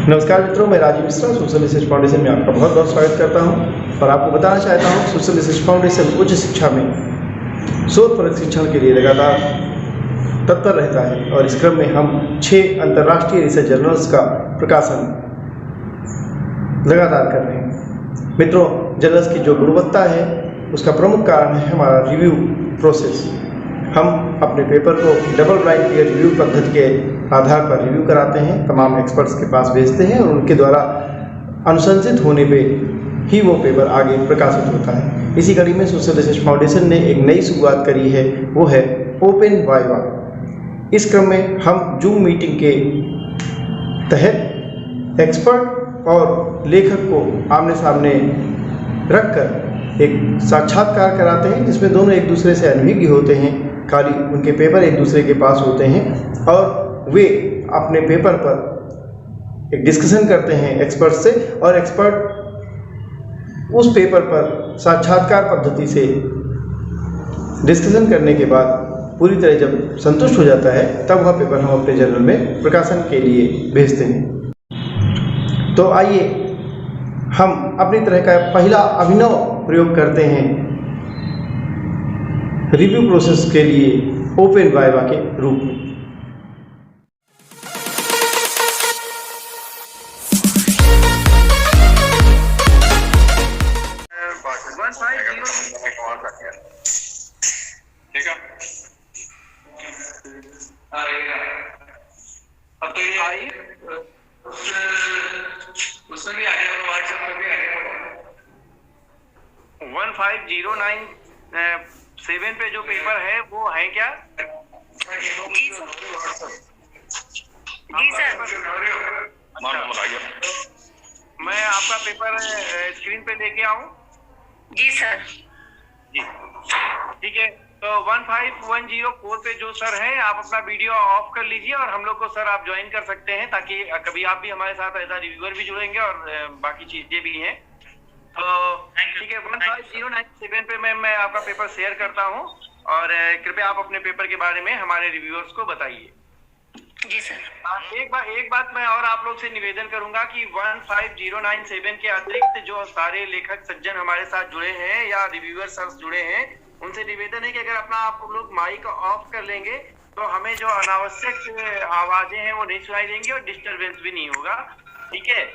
नमस्कार मित्रों, मैं Rajeev Mishra social research foundation में आपका बहुत बहुत स्वागत करता हूं और आपको बताना चाहता हूं सोशल रिसर्च फाउंडेशन उच्च शिक्षा में शोध प्रशिक्षण के लिए लगातार तत्पर रहता है और इस क्रम में हम 6 अंतर्राष्ट्रीय रिसर्च जर्नल्स का प्रकाशन लगातार कर रहे हैं। मित्रों, जर्नल्स की जो गुणवत्ता है उसका प्रमुख कारण है हमारा रिव्यू प्रोसेस। हम अपने पेपर को डबल ब्लाइंड पीयर रिव्यू पद्धति के आधार पर रिव्यू कराते हैं, तमाम एक्सपर्ट्स के पास भेजते हैं और उनके द्वारा अनुशंसित होने पे ही वो पेपर आगे प्रकाशित होता है। इसी कड़ी में सोशल रिसर्च फाउंडेशन ने एक नई शुरुआत करी है, वो है ओपन वाइवा। इस क्रम में हम जूम मीटिंग के तहत एक्सपर्ट और लेखक को आमने सामने रखकर एक साक्षात्कार कराते हैं, जिसमें दोनों एक दूसरे से अनभिज्ञ होते हैं। खाली उनके पेपर एक दूसरे के पास होते हैं और वे अपने पेपर पर एक डिस्कशन करते हैं एक्सपर्ट से, और एक्सपर्ट उस पेपर पर साक्षात्कार पद्धति से डिस्कशन करने के बाद पूरी तरह जब संतुष्ट हो जाता है तब वह पेपर हम अपने जर्नल में प्रकाशन के लिए भेजते हैं। तो आइए हम अपनी तरह का पहला अभिनव प्रयोग करते हैं रिव्यू प्रोसेस के लिए ओपन वाइवा के रूप में। ठीक है, अब तो ये आई उसमें भी आ गया, व्हाट्सएप पे भी आ गया। 15097 पे जो पेपर है वो है क्या? जी सर। मैं आपका पेपर स्क्रीन पे लेके आऊं? जी सर। जी ठीक है। तो 15104 पे जो सर है, आप अपना वीडियो ऑफ कर लीजिए और हम लोग को सर आप ज्वाइन कर सकते हैं, ताकि कभी आप भी हमारे साथ एज रिव्यूअर भी जुड़ेंगे और बाकी चीजें भी हैं। तो ठीक है, 15097 पे मैं आपका पेपर शेयर करता हूं और कृपया आप अपने पेपर के बारे में हमारे रिव्यूअर्स को बताइए। जी सर। एक बात मैं और आप लोग से निवेदन करूंगा कि 15097 के अतिरिक्त जो सारे लेखक सज्जन हमारे साथ जुड़े हैं या रिव्यूअर सर जुड़े हैं, उनसे निवेदन है कि अगर अपना आप लोग माइक ऑफ कर लेंगे तो हमें जो अनावश्यक आवाजें हैं वो नहीं सुनाई देंगी और डिस्टरबेंस भी नहीं होगा। ठीक है,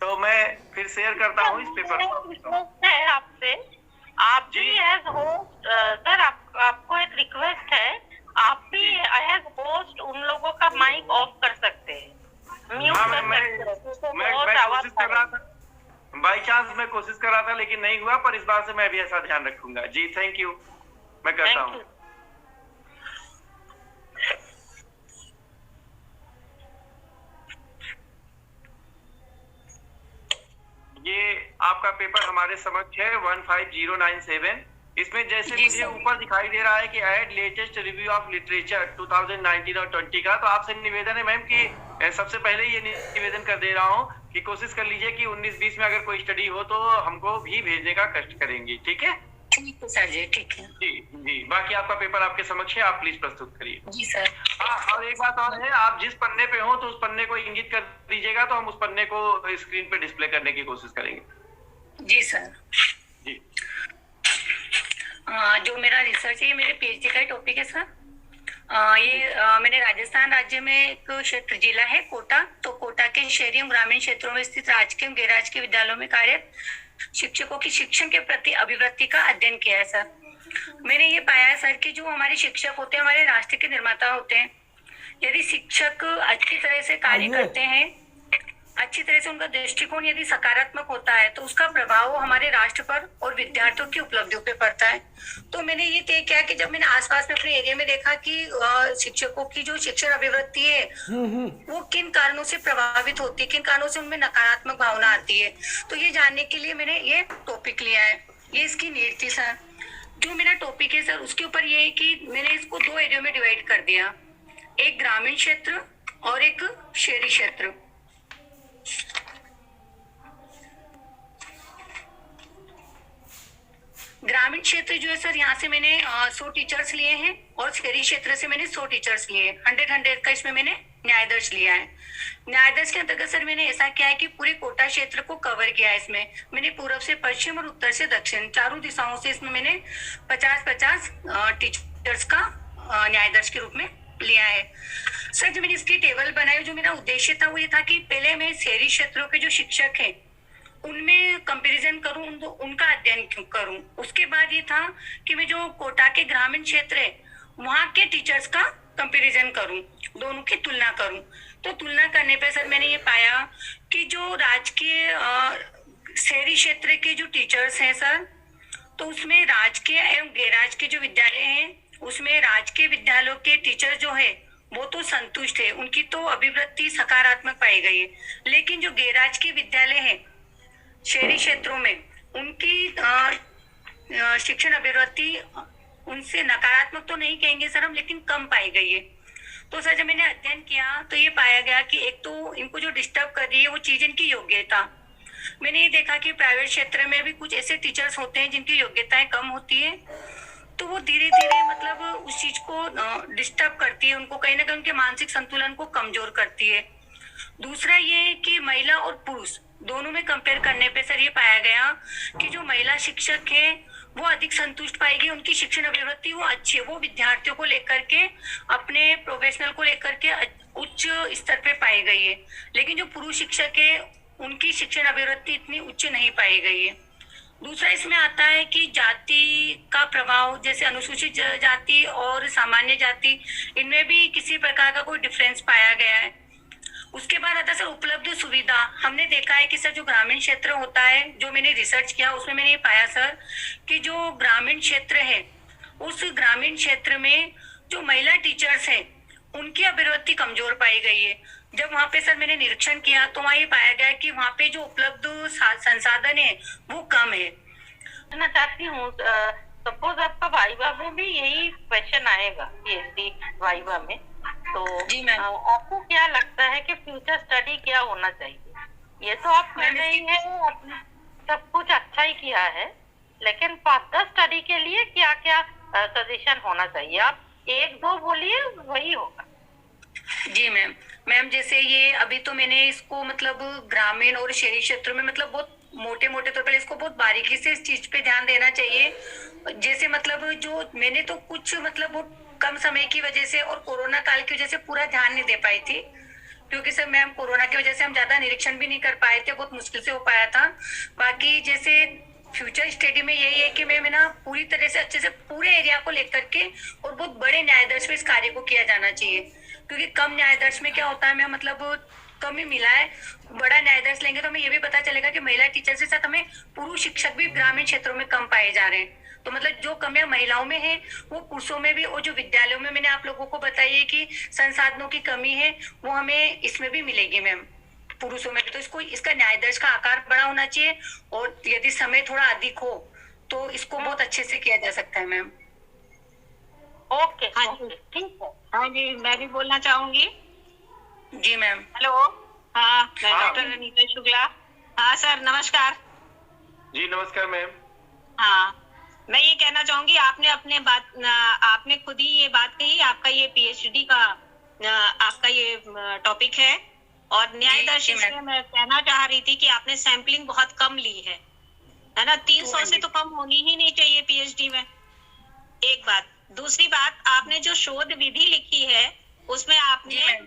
तो मैं फिर शेयर करता हूँ इस पेपर को। है आपसे, आप भी एज होस्ट सर, आपको एक रिक्वेस्ट है, आप भी एज होस्ट उन लोगों का माइक ऑफ कर सकते हैं, म्यूट कर सकते हैं। मैं कोशिश कर रहा था, बाई चांस मैं कोशिश कर रहा था लेकिन नहीं हुआ, पर इस बार से मैं भी ऐसा ध्यान रखूंगा। जी थैंक यू, मैं करता हूँ। ये आपका पेपर हमारे समक्ष है 15097। इसमें जैसे मुझे ऊपर दिखाई दे रहा है कि add latest review of literature 2019 और 20 का, तो आपसे निवेदन है मैम कि सबसे पहले ये निवेदन कर दे रहा हूँ कि कोशिश कर लीजिए कि 19-20 में अगर कोई स्टडी हो तो हमको भी भेजने का कष्ट करेंगे। ठीक है? ठीक है सर जी, ठीक है। जी जी, बाकी आपका पेपर आपके समक्ष है, आप प्लीज प्रस्तुत करिए। जी सर। हाँ, और एक बात और है, आप जिस पन्ने पे हो तो उस पन्ने को इंगित कर दीजिएगा, तो हम उस पन्ने को स्क्रीन पे डिस्प्ले करने की कोशिश करेंगे। जी सर। जी, जो मेरा रिसर्च है, ये मेरे पीएचडी का टॉपिक है सर। मैंने राजस्थान राज्य में एक क्षेत्र जिला है कोटा, तो कोटा के शहरी एवं ग्रामीण क्षेत्रों में स्थित राजकीय एवं गैर राजकीय विद्यालयों में कार्यरत शिक्षकों की शिक्षण के प्रति अभिवृत्ति का अध्ययन किया है सर। मैंने ये पाया है सर कि जो हमारे शिक्षक होते हैं, हमारे राष्ट्र के निर्माता होते हैं। यदि शिक्षक अच्छी तरह से कार्य करते हैं, अच्छी तरह से उनका दृष्टिकोण यदि सकारात्मक होता है, तो उसका प्रभाव हमारे राष्ट्र पर और विद्यार्थियों की उपलब्धियों पे पड़ता है। तो मैंने ये तय किया कि जब मैंने आसपास में अपने एरिया में देखा कि शिक्षकों की जो शिक्षण अभिवृत्ति है वो किन कारणों से प्रभावित होती है, किन कारणों से उनमें नकारात्मक भावना आती है, तो ये जानने के लिए मैंने ये टॉपिक लिया है। ये इसकी नीड थी सर। जो मेरा टॉपिक है सर, उसके ऊपर ये है कि मैंने इसको 2 एरिया में डिवाइड कर दिया, एक ग्रामीण क्षेत्र और एक शहरी क्षेत्र। ग्रामीण क्षेत्र जो है सर, यहाँ से मैंने 100 टीचर्स लिए हैं और शहरी क्षेत्र से मैंने 100 टीचर्स लिए हैं। 100 का इसमें मैंने न्यायाधीश लिया है। न्यायाधीश के अंतर्गत सर मैंने ऐसा किया है कि पूरे कोटा क्षेत्र को कवर किया है। इसमें मैंने पूर्व से पश्चिम और उत्तर से दक्षिण चारों दिशाओं से इसमें मैंने 50-50 टीचर्स का न्यायाधीश के रूप में लिया है। सर जो मैंने इसकी टेबल बनाई, जो मेरा उद्देश्य था वो ये था कि पहले मैं शहरी क्षेत्रों के जो शिक्षक हैं उनमें कंपैरिजन करूं, उनका अध्ययन करूं। उसके बाद ये था कि मैं जो कोटा के ग्रामीण क्षेत्र है वहां के टीचर्स का कंपैरिजन करूं, दोनों की तुलना करूं। तो तुलना करने पे सर मैंने ये पाया कि जो राजकीय शहरी क्षेत्र के जो टीचर्स हैं सर, तो उसमें राजकीय एवं गैर राजकीय जो विद्यालय हैं उसमें राजकीय विद्यालयों के टीचर जो है वो तो संतुष्ट है, उनकी तो अभिवृत्ति सकारात्मक पाई गई है। लेकिन जो गैर राजकीय विद्यालय है शहरी क्षेत्रों में उनकी शिक्षण अभिवृत्ति उनसे नकारात्मक तो नहीं कहेंगे सर हम, लेकिन कम पाई गई है। तो सर जब मैंने अध्ययन किया तो ये पाया गया कि एक तो इनको जो डिस्टर्ब कर रही है वो चीज इनकी योग्यता। मैंने ये देखा कि प्राइवेट क्षेत्र में भी कुछ ऐसे टीचर्स होते हैं जिनकी योग्यताएं कम होती है, तो वो धीरे धीरे मतलब उस चीज को डिस्टर्ब करती है, उनको कहीं ना कहीं उनके मानसिक संतुलन को कमजोर करती है। दूसरा ये है कि महिला और पुरुष दोनों में कंपेयर करने पे सर ये पाया गया कि जो महिला शिक्षक है वो अधिक संतुष्ट पाएगी, उनकी शिक्षण अभिवृत्ति वो अच्छी है, वो विद्यार्थियों को लेकर के अपने प्रोफेशनल को लेकर के उच्च स्तर पे पाई गई है। लेकिन जो पुरुष शिक्षक है उनकी शिक्षण अभिवृत्ति इतनी उच्च नहीं पाई गई है। दूसरा इसमें आता है कि जाति का प्रभाव, जैसे अनुसूचित जाति और सामान्य जाति, इनमें भी किसी प्रकार का कोई डिफरेंस पाया गया है। उसके बाद आता है सर उपलब्ध सुविधा। हमने देखा है कि सर जो ग्रामीण क्षेत्र होता है, जो मैंने रिसर्च किया उसमें मैंने ये पाया सर कि जो ग्रामीण क्षेत्र है उस ग्रामीण क्षेत्र में जो महिला टीचर्स है उनकी अभिवृत्ति कमजोर पाई गई है। जब वहाँ पे सर मैंने निरीक्षण किया तो वहाँ ये पाया गया कि वहाँ पे जो उपलब्ध संसाधन है वो कम है। मैं चाहती हूँ सपोज आपका वाइवा में भी यही क्वेश्चन आएगा, पीएचडी वाइवा में, तो जी मैम, आपको क्या लगता है कि फ्यूचर स्टडी क्या होना चाहिए? ये तो आप कर रही है, सब कुछ अच्छा ही किया है, लेकिन फर्दर स्टडी के लिए क्या क्या सजेशन होना चाहिए? आप एक दो बोलिए, वही होगा। जी मैम जैसे ये अभी तो मैंने इसको मतलब ग्रामीण और शहरी क्षेत्रों में मतलब बहुत मोटे तौर पर इसको बहुत बारीकी से इस चीज पे ध्यान देना चाहिए। जैसे मतलब जो मैंने तो कुछ मतलब बहुत कम समय की वजह से और कोरोना काल की वजह से पूरा ध्यान नहीं दे पाई थी, क्योंकि सर मैम कोरोना की वजह से हम ज्यादा निरीक्षण भी नहीं कर पाए थे, बहुत मुश्किल से हो पाया था। बाकी जैसे फ्यूचर स्टडी में यही है कि मैं ना पूरी तरह से अच्छे से पूरे एरिया को लेकर के और बहुत बड़े न्यायाधीश में इस कार्य को किया जाना चाहिए, क्योंकि कम न्यायाधीश में क्या होता है, मैं मतलब कम ही मिला है। बड़ा न्यायाधीश लेंगे तो हमें ये भी पता चलेगा कि महिला टीचर के साथ हमें पुरुष शिक्षक भी ग्रामीण क्षेत्रों में कम पाए जा रहे हैं। तो मतलब जो कमियां महिलाओं में है वो पुरुषों में भी, और जो विद्यालयों में मैंने आप लोगों को बताई है कि संसाधनों की कमी है वो हमें इसमें भी मिलेगी मैम, पुरुषों में भी। तो इसका न्यायाधीश का आकार बड़ा होना चाहिए, और यदि समय थोड़ा अधिक हो तो इसको बहुत अच्छे से किया जा सकता है मैम। ओके, हाँ जी, ठीक है। हाँ जी, मैं भी बोलना चाहूंगी। जी मैम। हेलो, हाँ, मैं डॉक्टर अनीता शुक्ला। हाँ सर, नमस्कार। जी नमस्कार मैम। हाँ, मैं ये कहना चाहूंगी, आपने खुद ही ये बात कही, आपका ये पीएचडी का आपका ये टॉपिक है, और न्यायाधीश में मैं कहना चाह रही थी कि आपने सैंपलिंग बहुत कम ली है ना? 300 से तो कम होनी ही नहीं चाहिए पीएचडी में, एक बात। दूसरी बात, आपने जो शोध विधि लिखी है उसमें आपने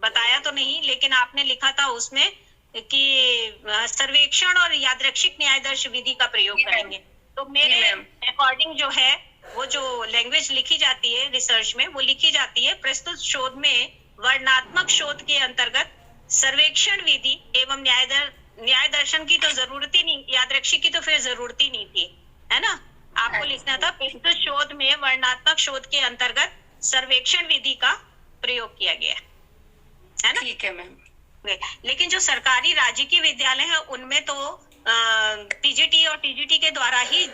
बताया तो नहीं, लेकिन आपने लिखा था उसमें कि सर्वेक्षण और यादृच्छिक न्यायाधीश विधि का प्रयोग करेंगे। तो मेरे अकॉर्डिंग जो है वो जो लैंग्वेज लिखी जाती है रिसर्च में, वो लिखी जाती है प्रस्तुत शोध में वर्णनात्मक शोध के अंतर्गत सर्वेक्षण विधि एवं न्याय दर्शन की तो जरूरत ही नहीं, यादृच्छिक की तो फिर जरूरत ही नहीं थी, है ना? आपको लिखना था प्रस्तुत शोध में वर्णनात्मक शोध के अंतर्गत सर्वेक्षण विधि का प्रयोग किया गया है ना? ठीक है मैम। लेकिन जो सरकारी राजकीय विद्यालय है उनमें तो टीजीटी और टीजीटी के द्वारा ही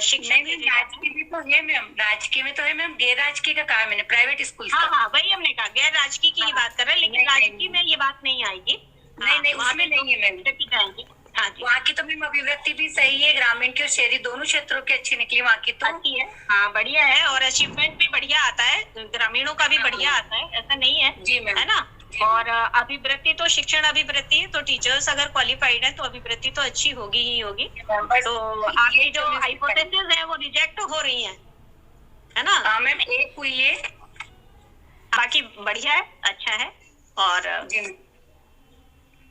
शिक्षण राजकीय में तो है मैम, राजकीय में तो है मैम, गैर राजकीय का कहा मैंने, प्राइवेट स्कूल। हाँ, वही हमने कहा, गैर राजकीय की बात कर रहे हैं, लेकिन राजकीय में ये बात नहीं आएगी। नहीं, उसमें नहीं है मैम। जाएंगे, हाँ जी, वहाँ की तो मैम अभिव्यक्ति भी सही है, ग्रामीण की और शहरी दोनों क्षेत्रों की अच्छी निकली वहाँ की तो। अच्छी है, हाँ बढ़िया है, और अचीवमेंट भी बढ़िया आता है, ग्रामीणों का भी बढ़िया आता है, ऐसा नहीं है जी मैम, है ना। और अभिवृत्ति तो शिक्षण अभिवृत्ति है, तो टीचर्स अगर क्वालिफाइड है तो अभिवृत्ति तो अच्छी होगी ही होगी। तो आपकी जो हाइपोथेसिस है वो रिजेक्ट हो रही है ना। हाँ मैम, एक हुई है, बाकी बढ़िया है, अच्छा है, और जी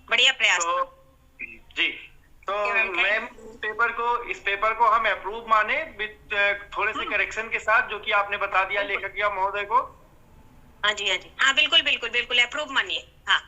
बढ़िया प्रयास। जी, तो मैम इस पेपर को हम अप्रूव माने विद थोड़े से करेक्शन के साथ, जो कि आपने बता दिया लेखक या महोदय को। हाँ जी, हाँ जी, हाँ बिल्कुल बिल्कुल बिल्कुल अप्रूव मानिए। हाँ